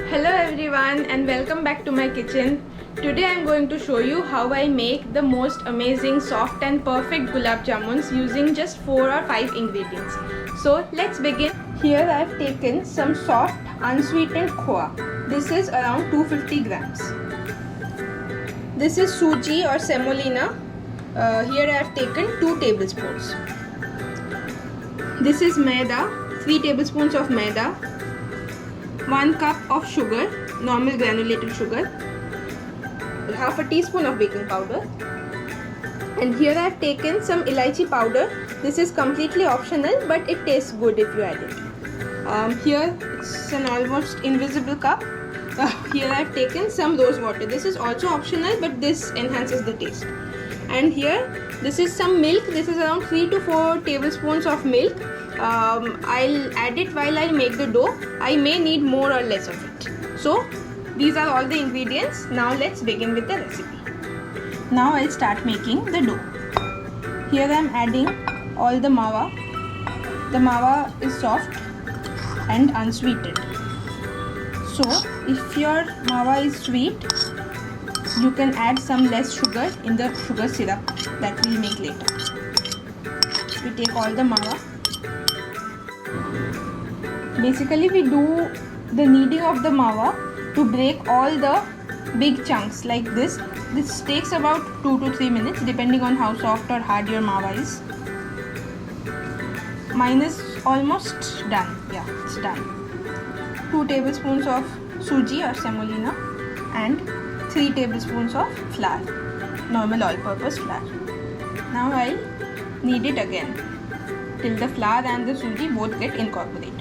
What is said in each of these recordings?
Hello everyone and welcome back to my kitchen. Today I am going to show you how I make the most amazing soft and perfect gulab jamuns using just 4 or 5 ingredients. So let's begin. Here I have taken some soft unsweetened khoa. This is around 250 grams. This is suji or semolina. Here I have taken 2 tablespoons. This is maida, 3 tablespoons of maida. 1 cup of sugar, normal granulated sugar, half a teaspoon of baking powder, and here I have taken some elaichi powder. This is completely optional but it tastes good if you add it. Here it's an almost invisible cup. Here I have taken some rose water. This is also optional but this enhances the taste. And here this is some milk. This is around 3 to 4 tablespoons of milk. I'll add it while I make the dough. I may need more or less of it. So these are all the ingredients. Now let's begin with the recipe. Now I'll start making the dough. Here I am adding all the mawa. The mawa is soft and unsweetened. So if your mawa is sweet, you can add some less sugar in the sugar syrup that we'll make later. We take all the mawa. Basically we do the kneading of the mawa to break all the big chunks like this. This takes about 2 to 3 minutes depending on how soft or hard your mawa is. Mine is almost done. Yeah, it's done. 2 tablespoons of suji or semolina and 3 tablespoons of flour, normal all-purpose flour. Now I'll knead it again till the flour and the suji both get incorporated.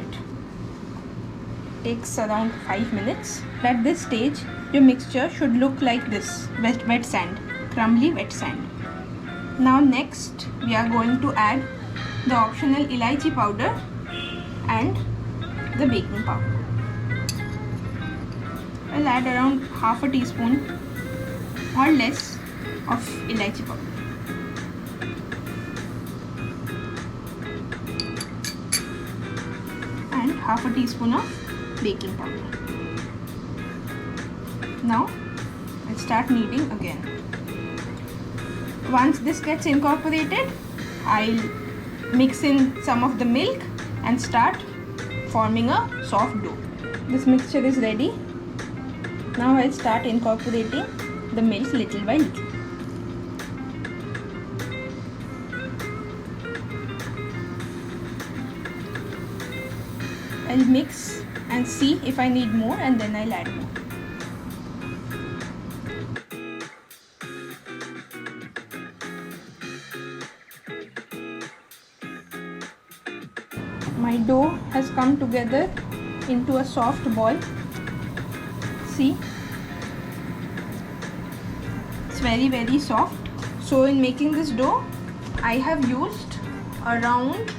Takes around 5 minutes. At this stage, your mixture should look like this, wet sand, crumbly wet sand. Now next, we are going to add the optional elaichi powder and the baking powder. I'll add around half a teaspoon or less of elaichi powder. And half a teaspoon of baking powder. Now I'll start kneading again. Once this gets incorporated, I'll mix in some of the milk and start forming a soft dough. This mixture is ready. Now I'll start incorporating the milk little by little. I'll mix and see if I need more and then I'll add more. My dough has come together into a soft ball. See, it's very soft. So in making this dough, I have used around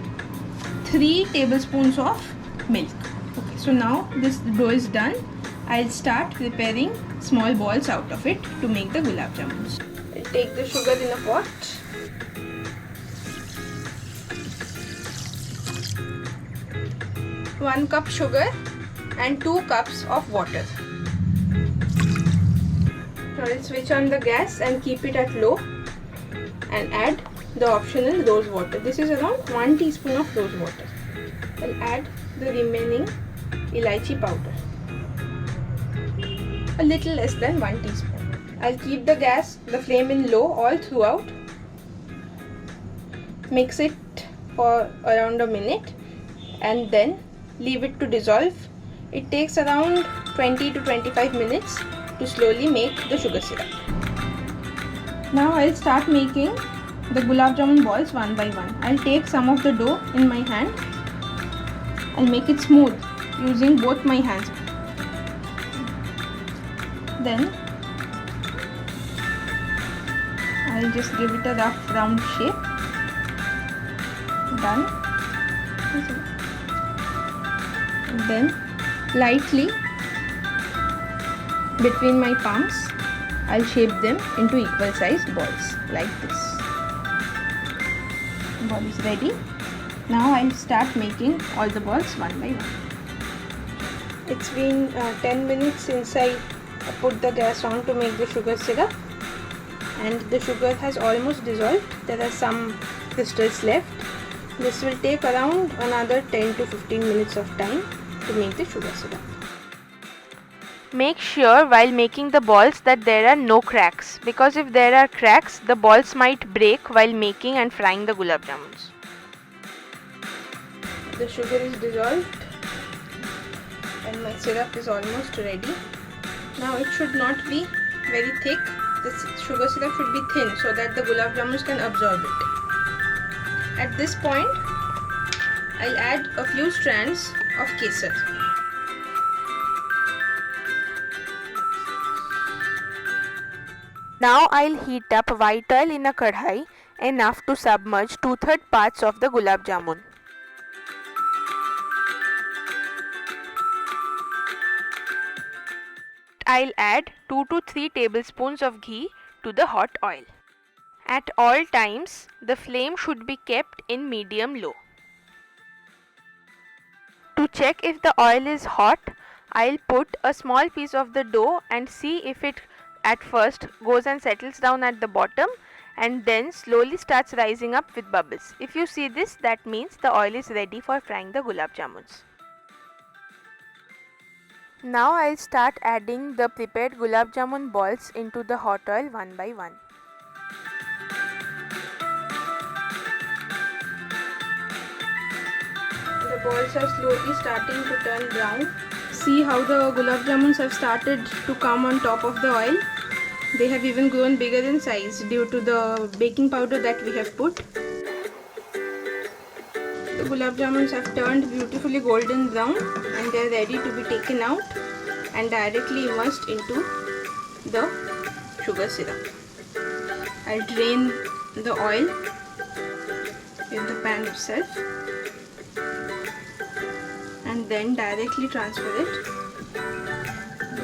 3 tablespoons of milk. Okay, so now this dough is done. I'll start preparing small balls out of it to make the gulab jamuns. I'll take the sugar in a pot. One cup sugar and 2 cups of water. Now I'll switch on the gas and keep it at low and add the optional rose water. This is around 1 teaspoon of rose water. I'll add the remaining elaichi powder, a little less than 1 teaspoon. I'll keep the flame in low all throughout. Mix it for around a minute and then leave it to dissolve. It takes around 20 to 25 minutes to slowly make the sugar syrup. Now I'll start making the gulab jamun balls one by one. I'll take some of the dough in my hand. I'll make it smooth using both my hands. Then I'll just give it a rough round shape. Done. And then lightly between my palms, I'll shape them into equal sized balls like this. Ball is ready. Now I'll start making all the balls one by one. It's been 10 minutes since I put the gas on to make the sugar syrup, and the sugar has almost dissolved. There are some crystals left. This will take around another 10 to 15 minutes of time to make the sugar syrup. Make sure while making the balls that there are no cracks, because if there are cracks, the balls might break while making and frying the gulab jamuns. The sugar is dissolved and my syrup is almost ready. Now it should not be very thick. The sugar syrup should be thin so that the gulab jamuns can absorb it. At this point, I'll add a few strands of kesar. Now I'll heat up white oil in a kadhai enough to submerge 2/3 parts of the gulab jamun. I'll add 2 to 3 tablespoons of ghee to the hot oil. At all times, the flame should be kept in medium-low. To check if the oil is hot, I'll put a small piece of the dough and see if it at first goes and settles down at the bottom and then slowly starts rising up with bubbles. If you see this, that means the oil is ready for frying the gulab jamuns. Now I'll start adding the prepared gulab jamun balls into the hot oil one by one. The balls are slowly starting to turn brown. See how the gulab jamuns have started to come on top of the oil. They have even grown bigger in size due to the baking powder that we have put. The gulab jamuns have turned beautifully golden brown and they are ready to be taken out and directly immersed into the sugar syrup. I'll drain the oil in the pan itself and then directly transfer it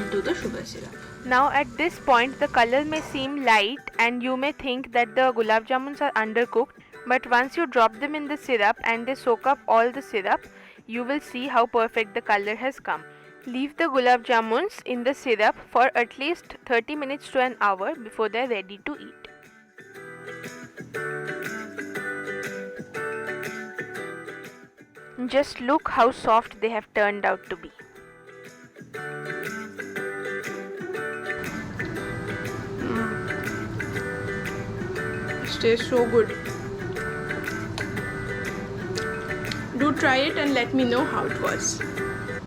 into the sugar syrup. Now at this point the color may seem light and you may think that the gulab jamuns are undercooked, but once you drop them in the syrup and they soak up all the syrup, you will see how perfect the color has come. Leave the gulab jamuns in the syrup for at least 30 minutes to an hour before they are ready to eat. Just look how soft they have turned out to be. It tastes so good. Do try it and let me know how it was.